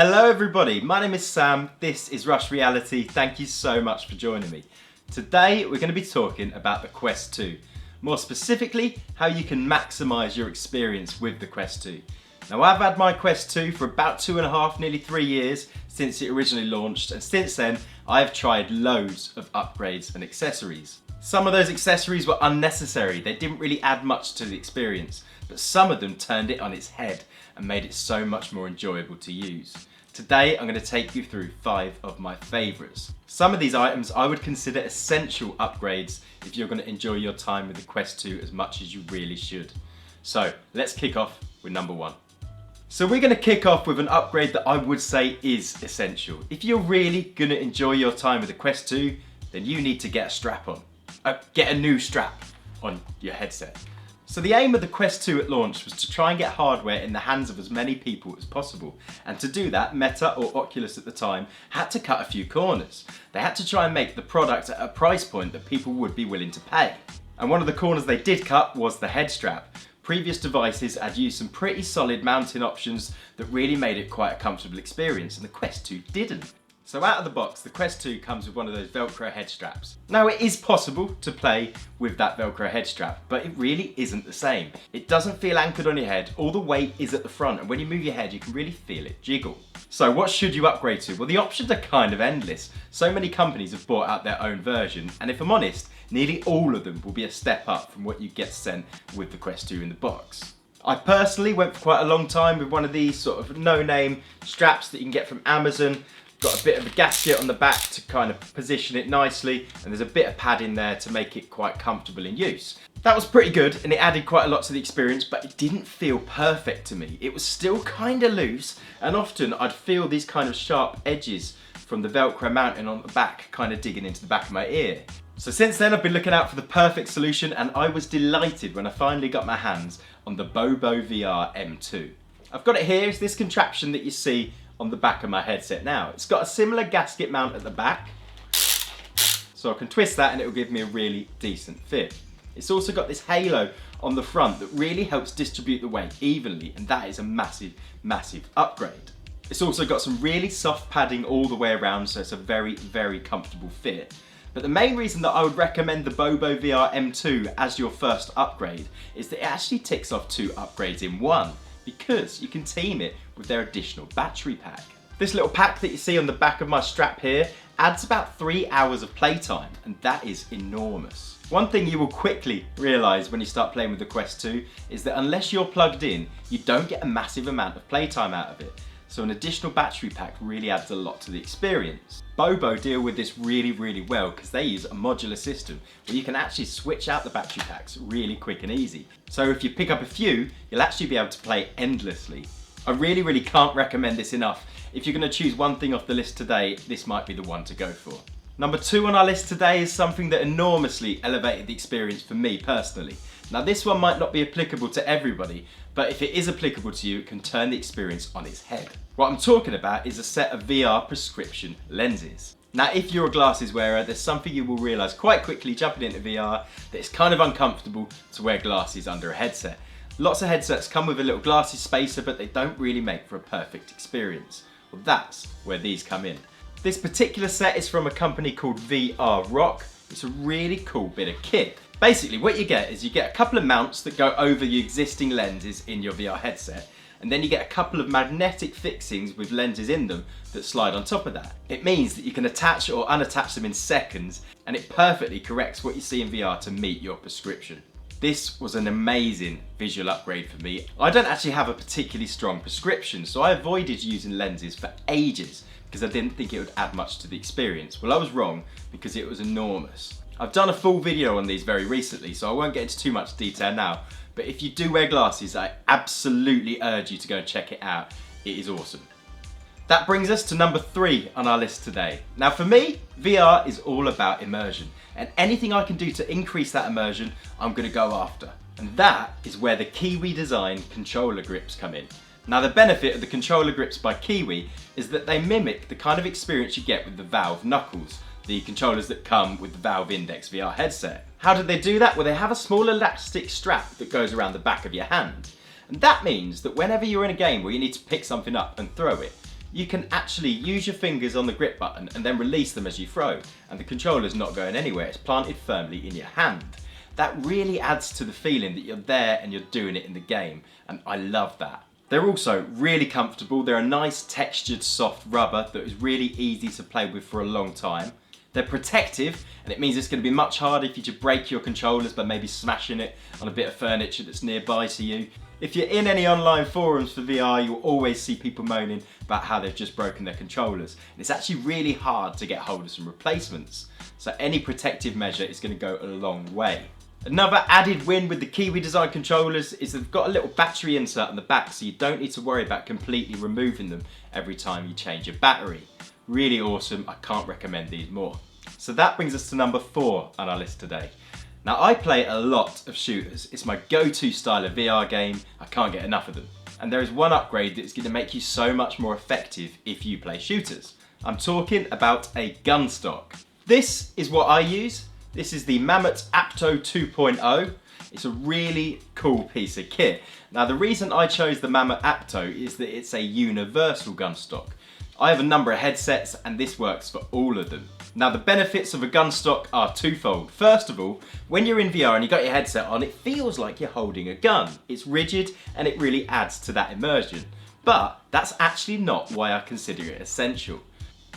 Hello everybody, my name is Sam, this is Rush Reality, thank you so much for joining me. Today we're going to be talking about the Quest 2, more specifically how you can maximise your experience with the Quest 2. Now I've had my Quest 2 for about 2.5, nearly 3 years since it originally launched, and since then I've tried loads of upgrades and accessories. Some of those accessories were unnecessary, they didn't really add much to the experience, but some of them turned it on its head and made it so much more enjoyable to use. Today I'm going to take you through 5 of my favourites. Some of these items I would consider essential upgrades if you're going to enjoy your time with the Quest 2 as much as you really should. So let's kick off with number 1. So we're going to kick off with an upgrade that I would say is essential. If you're really going to enjoy your time with the Quest 2, then you need to get a strap on. Get a new strap on your headset. So the aim of the Quest 2 at launch was to try and get hardware in the hands of as many people as possible. And to do that, Meta, or Oculus at the time, had to cut a few corners. They had to try and make the product at a price point that people would be willing to pay. And one of the corners they did cut was the head strap. Previous devices had used some pretty solid mounting options that really made it quite a comfortable experience, and the Quest 2 didn't. So out of the box, the Quest 2 comes with one of those Velcro head straps. Now it is possible to play with that Velcro head strap, but it really isn't the same. It doesn't feel anchored on your head, all the weight is at the front, and when you move your head you can really feel it jiggle. So what should you upgrade to? Well, the options are kind of endless. So many companies have brought out their own version, and if I'm honest, nearly all of them will be a step up from what you get sent with the Quest 2 in the box. I personally went for quite a long time with one of these sort of no-name straps that you can get from Amazon. Got a bit of a gasket on the back to kind of position it nicely, and there's a bit of padding there to make it quite comfortable in use. That was pretty good and it added quite a lot to the experience, but it didn't feel perfect to me. It was still kind of loose, and often I'd feel these kind of sharp edges from the Velcro mounting on the back kind of digging into the back of my ear. So since then I've been looking out for the perfect solution, and I was delighted when I finally got my hands on the Bobo VR M2. I've got it here, it's this contraption that you see on the back of my headset now. It's got a similar gasket mount at the back, so I can twist that and it will give me a really decent fit. It's also got this halo on the front that really helps distribute the weight evenly, and that is a massive, massive upgrade. It's also got some really soft padding all the way around, so it's a very, very comfortable fit. But the main reason that I would recommend the Bobo VR M2 as your first upgrade is that it actually ticks off 2 upgrades in one, because you can team it with their additional battery pack. This little pack that you see on the back of my strap here adds about 3 hours of playtime, and that is enormous. One thing you will quickly realise when you start playing with the Quest 2 is that unless you're plugged in, you don't get a massive amount of playtime out of it. So an additional battery pack really adds a lot to the experience. Bobo deal with this really, really well because they use a modular system where you can actually switch out the battery packs really quick and easy. So if you pick up a few, you'll actually be able to play endlessly. I really, really can't recommend this enough. If you're going to choose one thing off the list today, this might be the one to go for. Number 2 on our list today is something that enormously elevated the experience for me personally. Now this one might not be applicable to everybody, but if it is applicable to you, it can turn the experience on its head. What I'm talking about is a set of VR prescription lenses. Now if you're a glasses wearer, there's something you will realise quite quickly jumping into VR, that it's kind of uncomfortable to wear glasses under a headset. Lots of headsets come with a little glasses spacer, but they don't really make for a perfect experience. Well, that's where these come in. This particular set is from a company called VR Rock. It's a really cool bit of kit. Basically what you get is you get a couple of mounts that go over the existing lenses in your VR headset, and then you get a couple of magnetic fixings with lenses in them that slide on top of that. It means that you can attach or unattach them in seconds, and it perfectly corrects what you see in VR to meet your prescription. This was an amazing visual upgrade for me. I don't actually have a particularly strong prescription, so I avoided using lenses for ages because I didn't think it would add much to the experience. Well, I was wrong because it was enormous. I've done a full video on these very recently, so I won't get into too much detail now, but if you do wear glasses, I absolutely urge you to go and check it out. It is awesome. That brings us to number 3 on our list today. Now for me, VR is all about immersion, and anything I can do to increase that immersion, I'm going to go after. And that is where the Kiwi design controller grips come in. Now the benefit of the controller grips by Kiwi is that they mimic the kind of experience you get with the Valve Knuckles, the controllers that come with the Valve Index VR headset. How did they do that? Well, they have a small elastic strap that goes around the back of your hand. And that means that whenever you're in a game where you need to pick something up and throw it, you can actually use your fingers on the grip button and then release them as you throw, and the controller's not going anywhere, it's planted firmly in your hand. That really adds to the feeling that you're there and you're doing it in the game, and I love that. They're also really comfortable. They're a nice textured soft rubber that is really easy to play with for a long time. They're protective, and it means it's going to be much harder if you to break your controllers by maybe smashing it on a bit of furniture that's nearby to you. If you're in any online forums for VR, you'll always see people moaning about how they've just broken their controllers. And it's actually really hard to get hold of some replacements. So any protective measure is going to go a long way. Another added win with the Kiwi design controllers is they've got a little battery insert on the back, so you don't need to worry about completely removing them every time you change your battery. Really awesome, I can't recommend these more. So that brings us to number 4 on our list today. Now I play a lot of shooters. It's my go-to style of VR game. I can't get enough of them. And there is one upgrade that's going to make you so much more effective if you play shooters. I'm talking about a Gunstock. This is what I use. This is the Mamut Apto 2.0. It's a really cool piece of kit. Now the reason I chose the Mamut Apto is that it's a universal Gunstock. I have a number of headsets and this works for all of them. Now the benefits of a Gunstock are twofold. First of all, when you're in VR and you've got your headset on, it feels like you're holding a gun. It's rigid and it really adds to that immersion. But that's actually not why I consider it essential.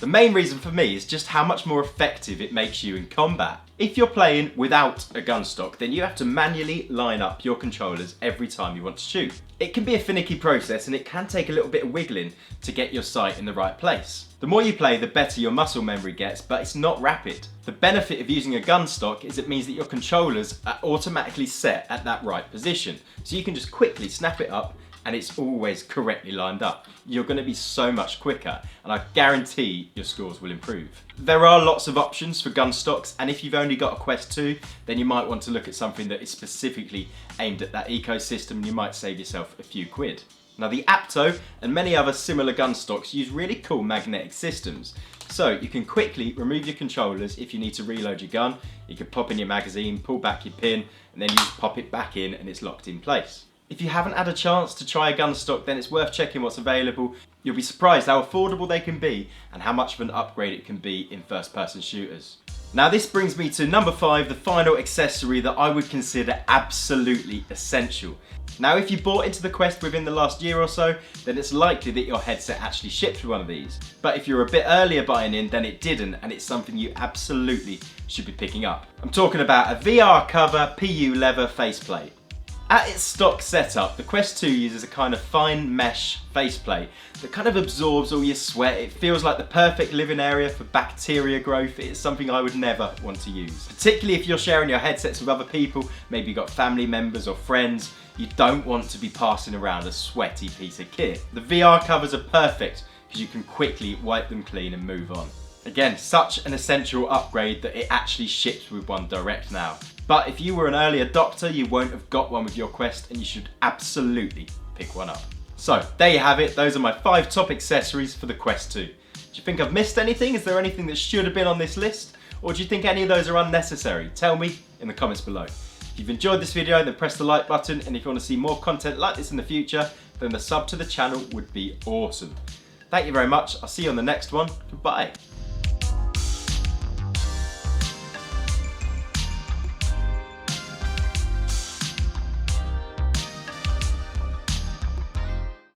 The main reason for me is just how much more effective it makes you in combat. If you're playing without a Gunstock, then you have to manually line up your controllers every time you want to shoot. It can be a finicky process and it can take a little bit of wiggling to get your sight in the right place. The more you play, the better your muscle memory gets, but it's not rapid. The benefit of using a Gunstock is it means that your controllers are automatically set at that right position. So you can just quickly snap it up and it's always correctly lined up. You're going to be so much quicker, and I guarantee your scores will improve. There are lots of options for Gunstocks, and if you've only got a Quest 2, then you might want to look at something that is specifically aimed at that ecosystem, and you might save yourself a few quid. Now the Apto and many other similar Gunstocks use really cool magnetic systems. So you can quickly remove your controllers if you need to reload your gun. You can pop in your magazine, pull back your pin, and then you just pop it back in and it's locked in place. If you haven't had a chance to try a Gunstock, then it's worth checking what's available. You'll be surprised how affordable they can be and how much of an upgrade it can be in first-person shooters. Now this brings me to number 5, the final accessory that I would consider absolutely essential. Now if you bought into the Quest within the last year or so, then it's likely that your headset actually shipped with one of these. But if you're a bit earlier buying in, then it didn't, and it's something you absolutely should be picking up. I'm talking about a VR cover PU leather faceplate. At its stock setup, the Quest 2 uses a kind of fine mesh faceplate that kind of absorbs all your sweat. It feels like the perfect living area for bacteria growth. It's something I would never want to use. Particularly if you're sharing your headsets with other people, maybe you've got family members or friends, you don't want to be passing around a sweaty piece of kit. The VR covers are perfect because you can quickly wipe them clean and move on. Again, such an essential upgrade that it actually ships with one direct now. But if you were an early adopter, you won't have got one with your Quest and you should absolutely pick one up. So there you have it, those are my 5 top accessories for the Quest 2. Do you think I've missed anything? Is there anything that should have been on this list? Or do you think any of those are unnecessary? Tell me in the comments below. If you've enjoyed this video, then press the like button, and if you want to see more content like this in the future, then the sub to the channel would be awesome. Thank you very much, I'll see you on the next one, goodbye.